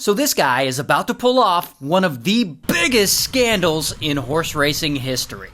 So this guy is about to pull off one of the biggest scandals in horse racing history.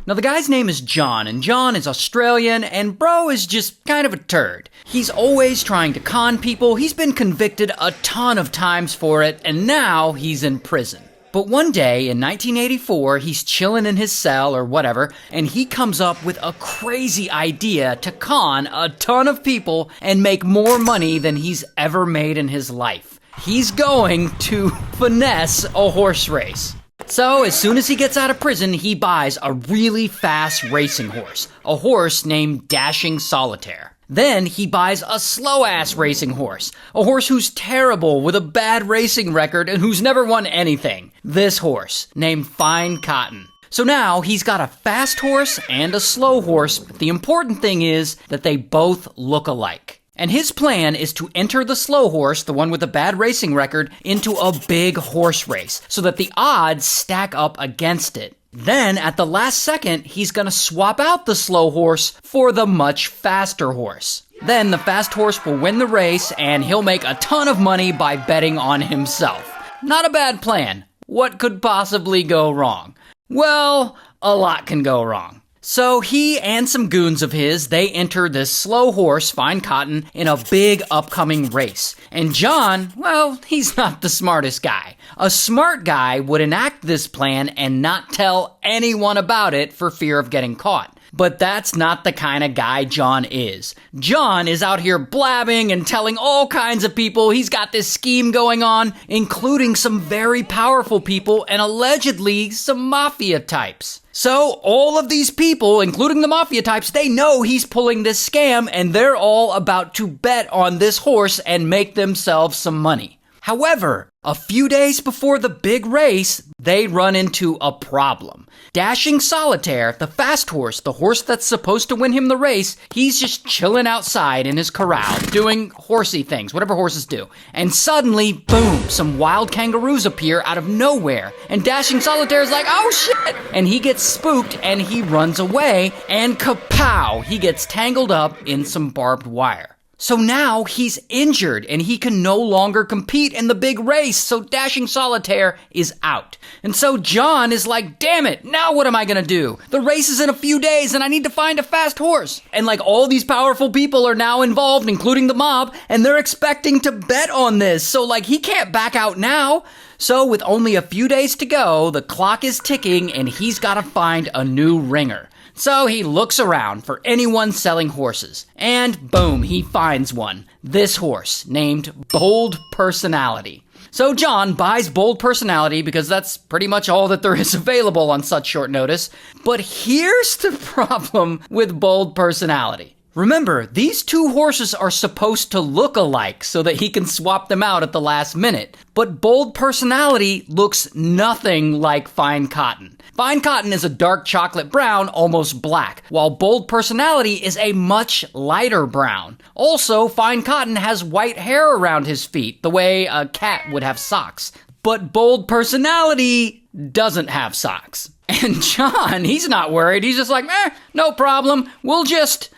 Now the guy's name is John, and John is Australian, and bro is just kind of a turd. He's always trying to con people, he's been convicted a ton of times for it, and now he's in prison. But one day in 1984, he's chilling in his cell or whatever, and he comes up with a crazy idea to con a ton of people and make more money than he's ever made in his life. He's going to finesse a horse race. So, as soon as he gets out of prison, he buys a really fast racing horse, a horse named Dashing Solitaire. Then he buys a slow-ass racing horse, a horse who's terrible with a bad racing record and who's never won anything. This horse, named Fine Cotton. So now he's got a fast horse and a slow horse, but the important thing is that they both look alike. And his plan is to enter the slow horse, the one with the bad racing record, into a big horse race, so that the odds stack up against it. Then, at the last second, he's gonna swap out the slow horse for the much faster horse. Then the fast horse will win the race, and he'll make a ton of money by betting on himself. Not a bad plan. What could possibly go wrong? Well, a lot can go wrong. So he and some goons of his, they enter this slow horse, Fine Cotton, in a big upcoming race. And John, well, he's not the smartest guy. A smart guy would enact this plan and not tell anyone about it for fear of getting caught. But that's not the kind of guy John is. John is out here blabbing and telling all kinds of people he's got this scheme going on, including some very powerful people and allegedly some mafia types. So all of these people, including the mafia types, they know he's pulling this scam and they're all about to bet on this horse and make themselves some money. However, a few days before the big race, they run into a problem. Dashing Solitaire, the fast horse, the horse that's supposed to win him the race, he's just chilling outside in his corral, doing horsey things, whatever horses do. And suddenly, boom, some wild kangaroos appear out of nowhere. And Dashing Solitaire's like, oh shit! And he gets spooked and he runs away, and kapow! He gets tangled up in some barbed wire. So now he's injured and he can no longer compete in the big race, so Dashing Solitaire is out. And so John is like, damn it, now what am I gonna do? The race is in a few days and I need to find a fast horse. And like all these powerful people are now involved, including the mob, and they're expecting to bet on this, so like he can't back out now. So with only a few days to go, the clock is ticking and he's gotta find a new ringer. So he looks around for anyone selling horses, and boom, he finds one. This horse, named Bold Personality. So John buys Bold Personality because that's pretty much all that there is available on such short notice. But here's the problem with Bold Personality. Remember, these two horses are supposed to look alike so that he can swap them out at the last minute. But Bold Personality looks nothing like Fine Cotton. Fine Cotton is a dark chocolate brown, almost black, while Bold Personality is a much lighter brown. Also, Fine Cotton has white hair around his feet, the way a cat would have socks. But Bold Personality doesn't have socks. And John, he's not worried. He's just like, no problem. We'll just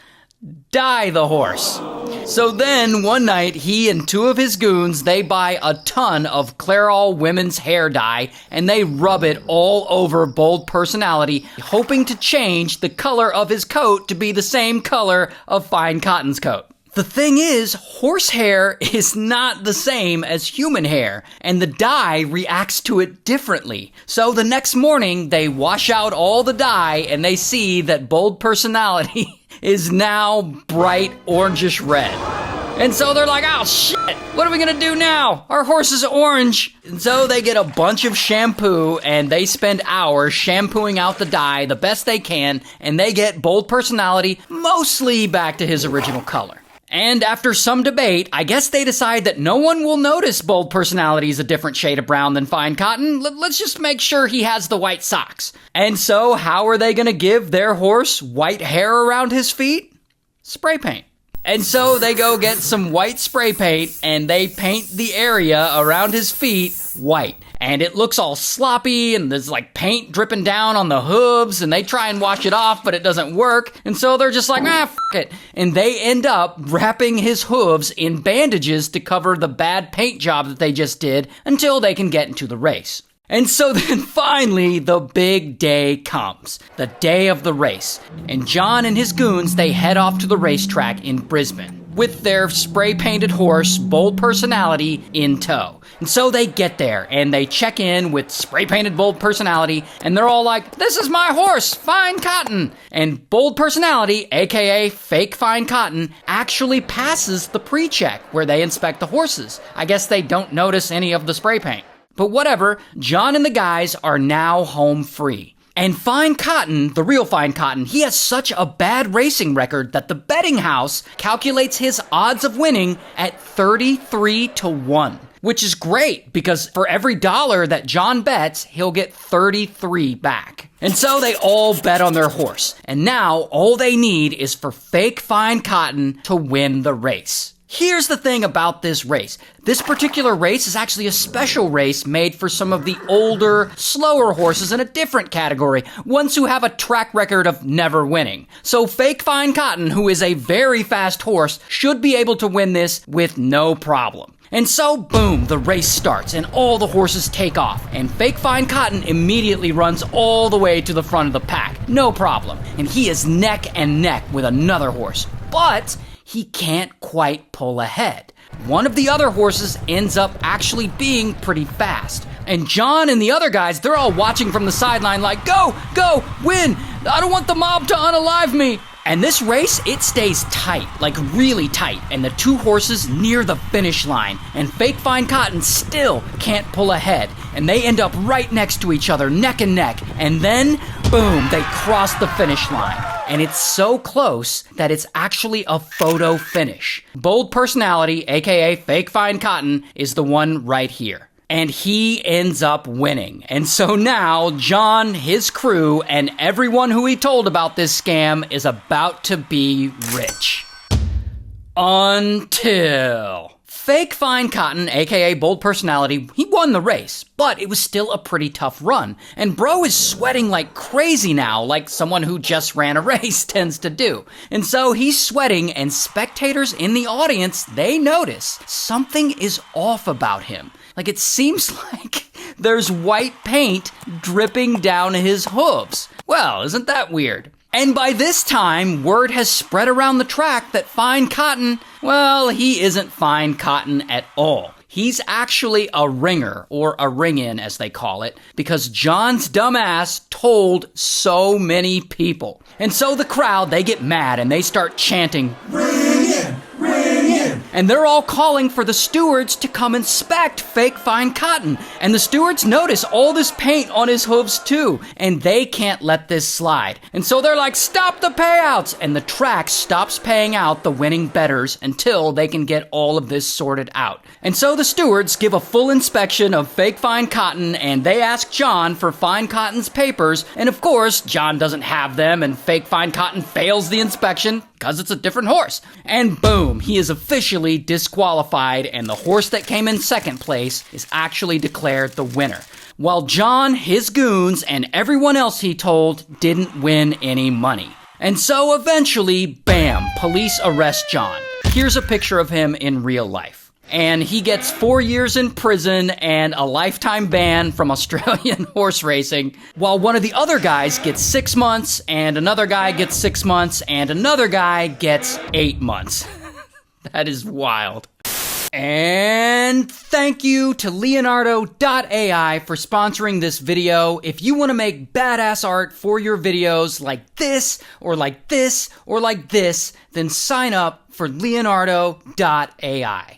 dye the horse. So then, one night, he and two of his goons, they buy a ton of Clairol women's hair dye, and they rub it all over Bold Personality, hoping to change the color of his coat to be the same color of Fine Cotton's coat. The thing is, horse hair is not the same as human hair, and the dye reacts to it differently. So the next morning, they wash out all the dye, and they see that Bold Personality is now bright orangish red. And so they're like, oh shit, what are we gonna do now? Our horse is orange. And so they get a bunch of shampoo and they spend hours shampooing out the dye the best they can, and they get Bold Personality mostly back to his original color. And after some debate, I guess they decide that no one will notice Bold Personality is a different shade of brown than Fine Cotton. Let's just make sure he has the white socks. And so how are they going to give their horse white hair around his feet? Spray paint. And so they go get some white spray paint and they paint the area around his feet white. And it looks all sloppy and there's like paint dripping down on the hooves and they try and wash it off, but it doesn't work. And so they're just like, f it. And they end up wrapping his hooves in bandages to cover the bad paint job that they just did until they can get into the race. And so then finally, the big day comes. The day of the race. And John and his goons, they head off to the racetrack in Brisbane with their spray-painted horse, Bold Personality, in tow. And so they get there, and they check in with spray-painted Bold Personality, and they're all like, "This is my horse, Fine Cotton!" And Bold Personality, aka Fake Fine Cotton, actually passes the pre-check where they inspect the horses. I guess they don't notice any of the spray paint. But whatever, John and the guys are now home free. And Fine Cotton, the real Fine Cotton, he has such a bad racing record that the betting house calculates his odds of winning at 33-1. Which is great, because for every $1 that John bets, he'll get 33 back. And so they all bet on their horse. And now, all they need is for Fake Fine Cotton to win the race. Here's the thing about this race. This particular race is actually a special race made for some of the older, slower horses in a different category, ones who have a track record of never winning. So Fake Fine Cotton, who is a very fast horse, should be able to win this with no problem. And so, boom, the race starts and all the horses take off. And Fake Fine Cotton immediately runs all the way to the front of the pack. No problem. And he is neck and neck with another horse. But he can't quite pull ahead. One of the other horses ends up actually being pretty fast. And John and the other guys, they're all watching from the sideline like, "Go, go, win! I don't want the mob to unalive me!" And this race, it stays tight, like really tight, and the two horses near the finish line. And Fake Fine Cotton still can't pull ahead. And they end up right next to each other, neck and neck. And then, boom, they cross the finish line. And it's so close that it's actually a photo finish. Bold Personality, aka Fake Fine Cotton, is the one right here. And he ends up winning. And so now, John, his crew, and everyone who he told about this scam is about to be rich. Until Fake Fine Cotton, aka Bold Personality, he won the race, but it was still a pretty tough run. And bro is sweating like crazy now, like someone who just ran a race tends to do. And so he's sweating, and spectators in the audience, they notice something is off about him. Like, it seems like there's white paint dripping down his hooves. Well, isn't that weird? And by this time, word has spread around the track that Fine Cotton, well, he isn't Fine Cotton at all. He's actually a ringer, or a ring-in as they call it, because John's dumbass told so many people. And so the crowd, they get mad and they start chanting, "Ring in! Ring in!" And they're all calling for the stewards to come inspect Fake Fine Cotton. And the stewards notice all this paint on his hooves too, and they can't let this slide. And so they're like, "Stop the payouts!" And the track stops paying out the winning bettors until they can get all of this sorted out. And so the stewards give a full inspection of Fake Fine Cotton, and they ask John for Fine Cotton's papers. And of course, John doesn't have them, and Fake Fine Cotton fails the inspection because it's a different horse. And boom, he is officially disqualified, and the horse that came in second place is actually declared the winner. While John, his goons, and everyone else he told didn't win any money. And so eventually, bam, police arrest John. Here's a picture of him in real life. And he gets 4 years in prison and a lifetime ban from Australian horse racing, while one of the other guys gets 6 months, and another guy gets 6 months, and another guy gets 8 months. That is wild. And thank you to Leonardo.ai for sponsoring this video. If you want to make badass art for your videos like this, or like this, or like this, then sign up for Leonardo.ai.